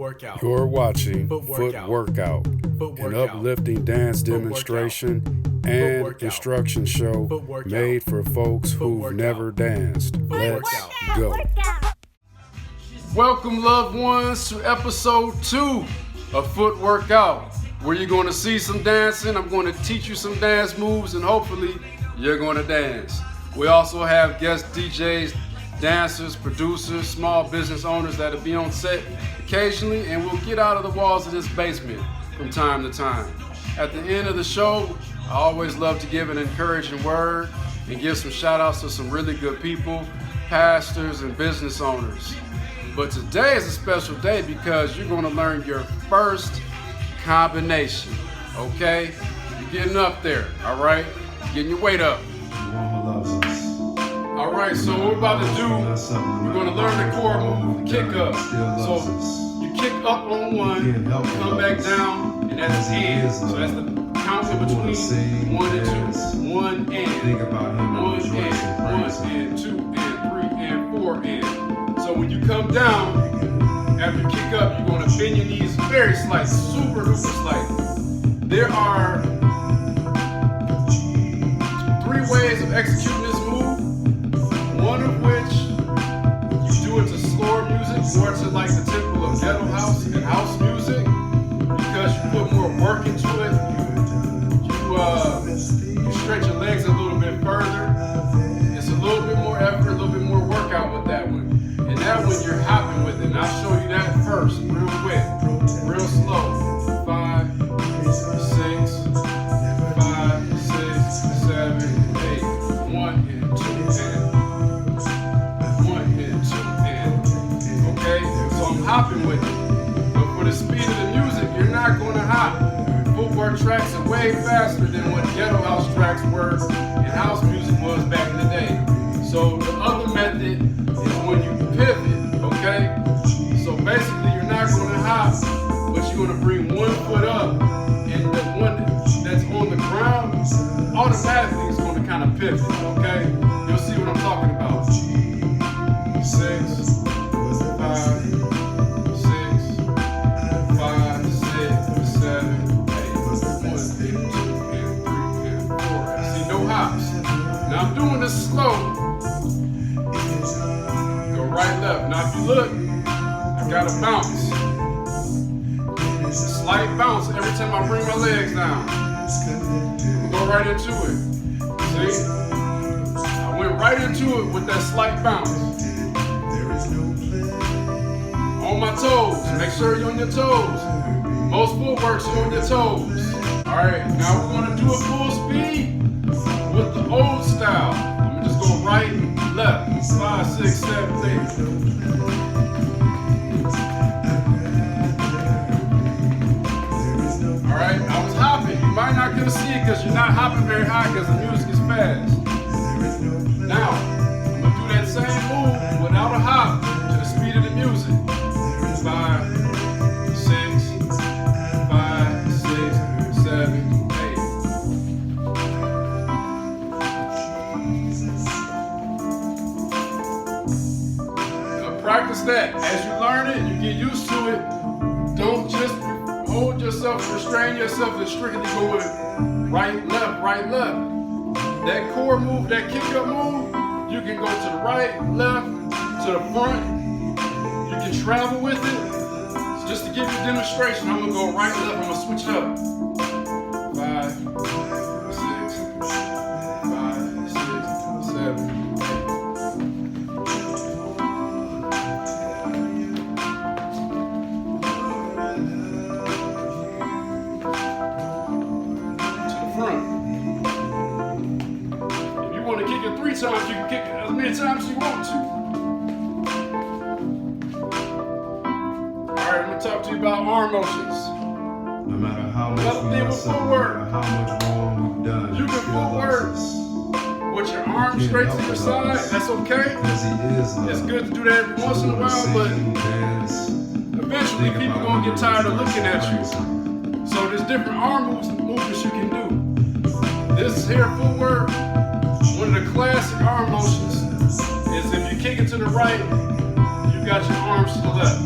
Workout. You're watching Foot Foot Workout. Workout, Foot an Workout. uplifting dance Foot demonstration Foot and Workout. instruction show Foot Workout. made for folks Foot who've Workout. never danced. Let's Workout. go. Welcome, loved ones, to episode 2 of Foot Workout, where you're going to see some dancing. I'm going to teach you some dance moves, and hopefully you're going to dance. We also have guest DJs, dancers, producers, small business owners that'll be on set occasionally, and we'll get out of the walls of this basement from time to time. At the end of the show, I always love to give an encouraging word and give some shout outs to some really good people, pastors and business owners. But today is a special day because you're going to learn your first combination, okay? You're getting up there, all right? Getting your weight up. All right, so what we're about to do, we're going to learn the core move, the kick up. So you kick up on one, come back down, and that's in. So that's the count in between 1 and 2. 1 and, 1 and, 2 and, 3 and, 4 and. So when you come down, after you kick up, you're going to bend your knees very slightly, super duper slightly. There are 3 ways of executing this move. One of which you do it to slower music, more to like the tempo of ghetto house and house music, because you put more work into it. You stretch your legs a little bit further. It's a little bit more effort, a little bit more workout with that one. And that one you're hopping with it. And I'll show you that first, real quick, real slow. 5, 6, 5, 6, 7, 8. 1 and 2 and. Hopping with it. But for the speed of the music, you're not going to hop. Footwork tracks are way faster than what ghetto house tracks were and house music was back in the day. So the other method is when you pivot, okay? So basically you're not going to hop, but you're going to bring one foot up, and the one that's on the ground automatically is going to kind of pivot, okay? You'll see what I'm talking about. 6, 5, 6, Now I'm doing this slow. Go right, left. Now if you look, I got a bounce. Slight bounce every time I bring my legs down. Go right into it. See? I went right into it with that slight bounce. On my toes. Make sure you're on your toes. Most footworks are on your toes. Alright, now we're going to do it full speed with the old style. I'm gonna just go right, left, 5, 6, 7, 8. All right, I was hopping. You might not get to see it because you're not hopping very high because the music is fast. Now, I'm gonna do that same move without a hop to the speed of the music. 5, 6, 5, 6, 7. Practice that. As you learn it, you get used to it. Don't just hold yourself, restrain yourself to strictly going right, left, right, left. That core move, that kick up move, you can go to the right, left, to the front. You can travel with it. So just to give you a demonstration, I'm gonna go right, left, I'm gonna switch it up. 5, 6, 5, 6, 7. Times you can kick it as many times as you want to. Alright, I'm gonna talk to you about arm motions. No matter how much we mess up, no matter how much wrong we've done, you can footwork with your arms straight to your side. That's okay. It's good to do that every once in a while, but eventually people gonna get tired of looking at you. So there's different arm movements you can do. This here footwork. One of the classic arm motions is if you kick it to the right, you got your arms to the left.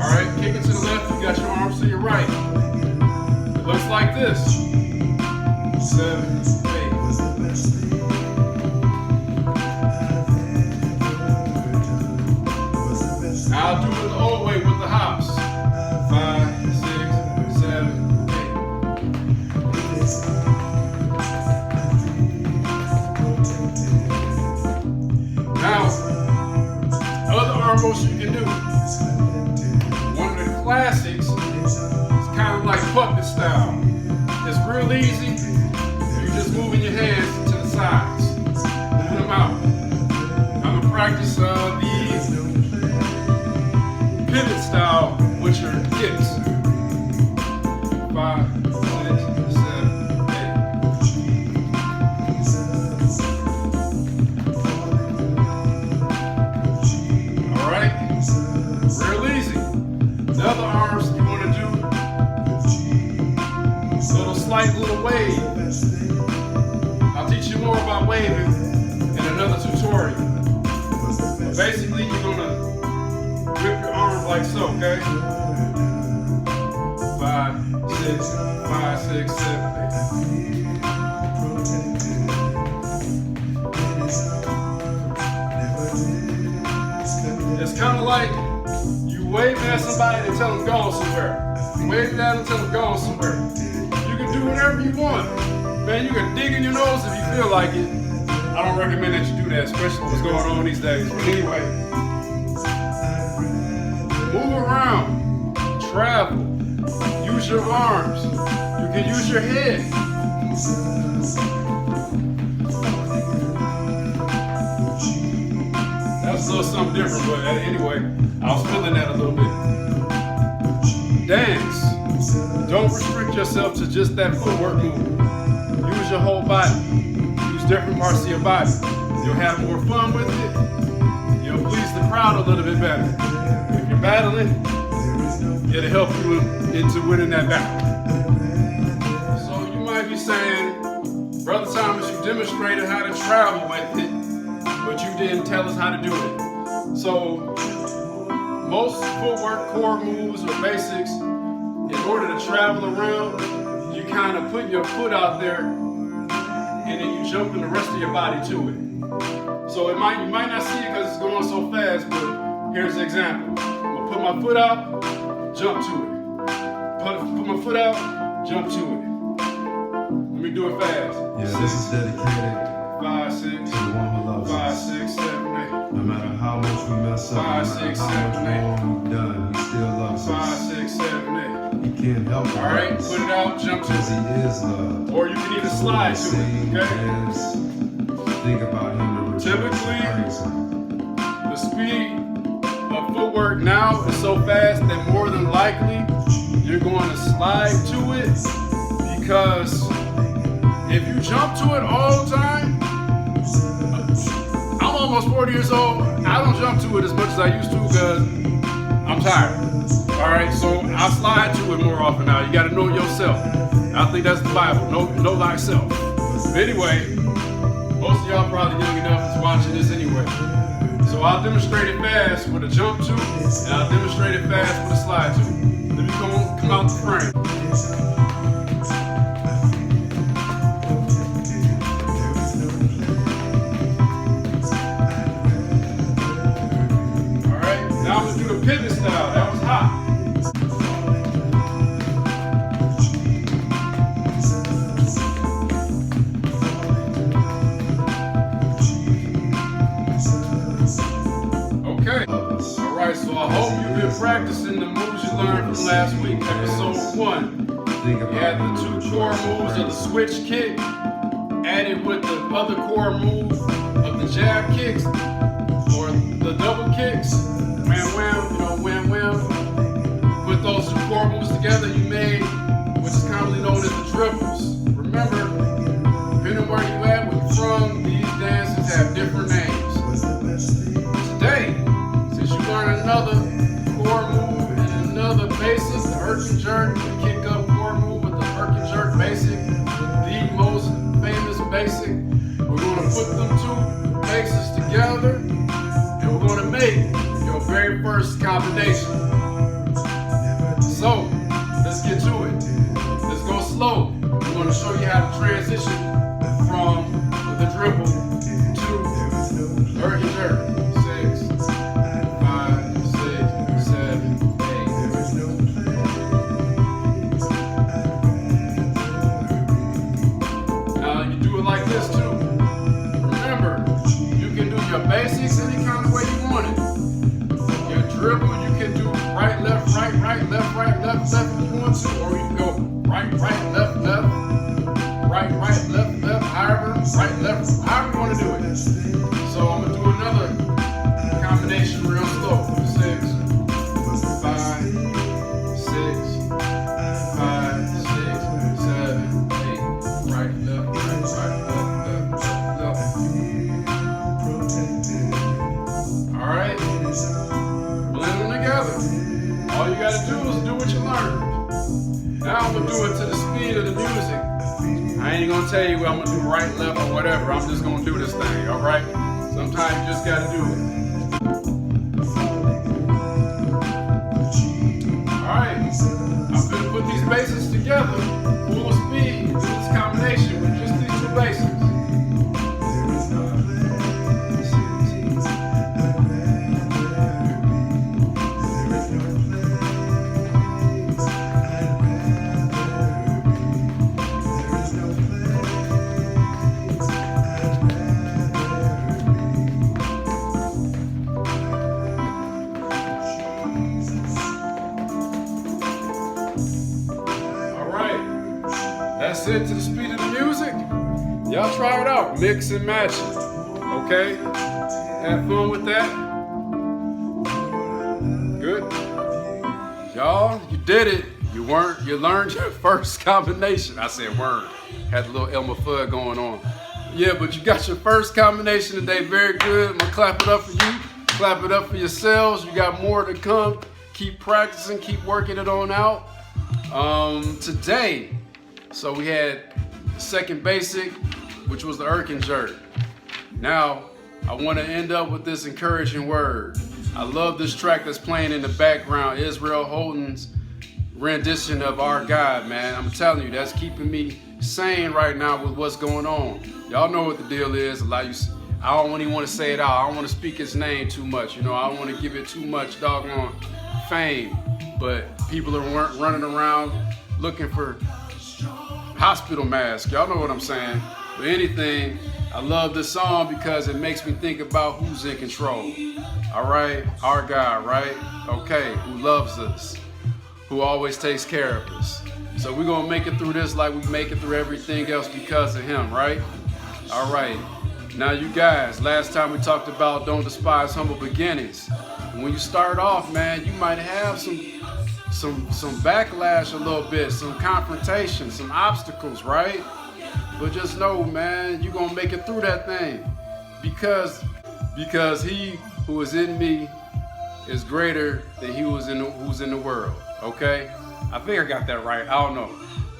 All right? right. It looks like this. 7, 8. I'll do it the old way with the hops. 5, 6, 7, 8. Now, other arm motion you can do. One of the classics is kind of like puppet style. It's real easy. You're just moving your hands to the sides, moving them out. I'm gonna practice the pivot style with your kicks. 5, 6, 7, 8. All right, real easy. The other arms you want to do slight little wave. I'll teach you more about waving in another tutorial. But basically, you're gonna whip your arms like so, okay? 5, 6, 5, 6, 7, 8. It's kind of like you wave at somebody and tell them go somewhere. Wave at them, tell them go somewhere. You can do whatever you want. Man, you can dig in your nose if you feel like it. I don't recommend that you do that, especially what's going on these days. But anyway, move around, travel, use your arms. You can use your head. That's a little something different, but anyway, I was feeling that a little bit. Dance. Don't restrict yourself to just that footwork move. Use your whole body. Use different parts of your body. You'll have more fun with it. You'll please the crowd a little bit better. If you're battling, it'll help you into winning that battle. So you might be saying, Brother Thomas, you demonstrated how to travel with it, but you didn't tell us how to do it. So most footwork core moves or basics, in order to travel around, you kind of put your foot out there and then you jump in the rest of your body to it. So you might not see it because it's going so fast, but here's an example. I'm gonna put my foot out, jump to it. Put my foot out, jump to it. Let me do it fast. Yeah, this is dedicated 5, 6, to the one who loves 5, us. 6, 7, 8. No matter how much we mess up, 5, no 6, matter how 7, much wrong we've done, he still loves 5, us. 6, 7, 8. He can't help it. All right, put it out, jump to Because he it. is love. Or you can even slide to Sing, it, okay? dance, think about him and rejoice Typically, and praise him. The speed of footwork now is so fast that more than likely you're going to slide to it, because if you jump to it all the time, I'm almost 40 years old. I don't jump to it as much as I used to because I'm tired. All right, so I slide to it more often now. You got to know yourself. I think that's the Bible. Know thyself. But anyway, most of y'all probably young enough to watching this anyway. So I'll demonstrate it fast with a jump to, and I'll demonstrate it fast with a slide to. Let me come out the frame. All right, now I'm gonna do the pivot style. That was hot. Okay. All right, so I hope you've been practicing the moves you learned from last week, episode 1. Think You about had him the and 2 rejoice core and moves of the praise him. switch kick, added with the other core move of the jab kicks, or the double kicks, wham wham, wham wham. Put those 2 core moves together, you made which is commonly known as the dribbles. Remember, depending on where you at, where you're from, these dances have different names. Today, since you learned another core move and another basic, the Herkin jerk, the kick up core move with the Herkin jerk basic, the most famous basic, we're going to put them 2 basics together and we're going to make your very first combination. So, let's get to it. Let's go slow. I'm going to show you how to transition from the dribble to Erky Jerky. 6, 5, 6, 7, 8. Now you do it like this too. Remember, you can do your basics any kind of way you want it. Your dribble, you can do right, left, right, left, left if you want to, or you can go right, left, left, however, right, left, however you want to do it. So I'm going to do another combination real slow. 6, 5, 6, 5, 6, 7, 8. Right, left, left. All right. Blend them together. All you got to do is do what you learned. Now I'm going to do it to the speed of the music. I ain't gonna tell you what I'm gonna do right, left, or whatever. I'm just gonna do this thing, all right? Sometimes you just gotta do it. All right, I'm gonna put these bases together, full speed, do this combination with just these two bases. That's it to the speed of the music. Y'all try it out. Mix and match it. Okay? Have fun with that. Good. Y'all, you did it. You learned your first combination. I said weren't. Had a little Elmer Fudd going on. Yeah, but you got your first combination today. Very good. I'm gonna clap it up for you. Clap it up for yourselves. You got more to come. Keep practicing, keep working it on out. Today, so we had second basic, which was the Erky Jerky. Now, I want to end up with this encouraging word. I love this track that's playing in the background, Israel Houghton's rendition of Our God, man. I'm telling you, that's keeping me sane right now with what's going on. Y'all know what the deal is. I don't even want to say it out. I don't want to speak his name too much. You know, I don't want to give it too much doggone fame. But people are running around looking for hospital mask. Y'all know what I'm saying. But anything, I love this song because it makes me think about who's in control. All right, our God, right? Okay, who loves us, who always takes care of us. So we're gonna make it through this like we make it through everything else because of him, right? All right. Now you guys, last time we talked about don't despise humble beginnings. When you start off, man, you might have some backlash a little bit, some confrontation, some obstacles, right? But just know, man, you're gonna make it through that thing because he who is in me is greater than he who's in the world. Okay? I think I got that right. I don't know.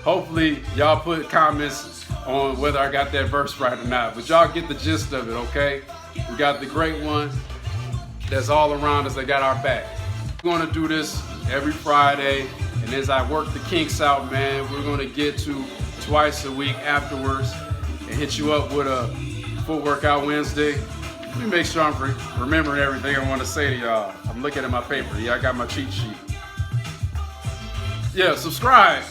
Hopefully y'all put comments on whether I got that verse right or not, but y'all get the gist of it, okay? We got the great one that's all around us that got our back. We're gonna do this every Friday, and as I work the kinks out, man, we're gonna get to twice a week afterwards and hit you up with a foot workout Wednesday. Let me make sure I'm remembering everything I want to say to y'all. I'm looking at my paper. Yeah, I got my cheat sheet. Yeah, subscribe.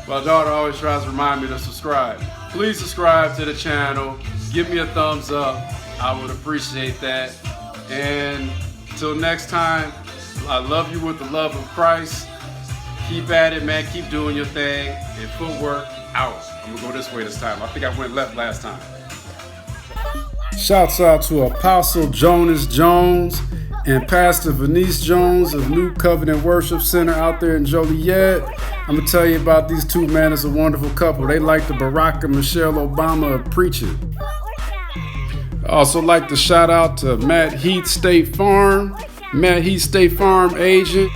My daughter always tries to remind me to subscribe. Please subscribe to the channel. Give me a thumbs up. I would appreciate that. And until next time, I love you with the love of Christ. Keep at it, man. Keep doing your thing. And footwork out. I'm gonna go this way this time. I think I went left last time. Shouts out to Apostle Jonas Jones and Pastor Venice Jones of New Covenant Worship Center out there in Joliet. I'm gonna tell you about these two, man. It's a wonderful couple. They like the Barack and Michelle Obama of preaching. I also like to shout out to Matt Heath State Farm agent.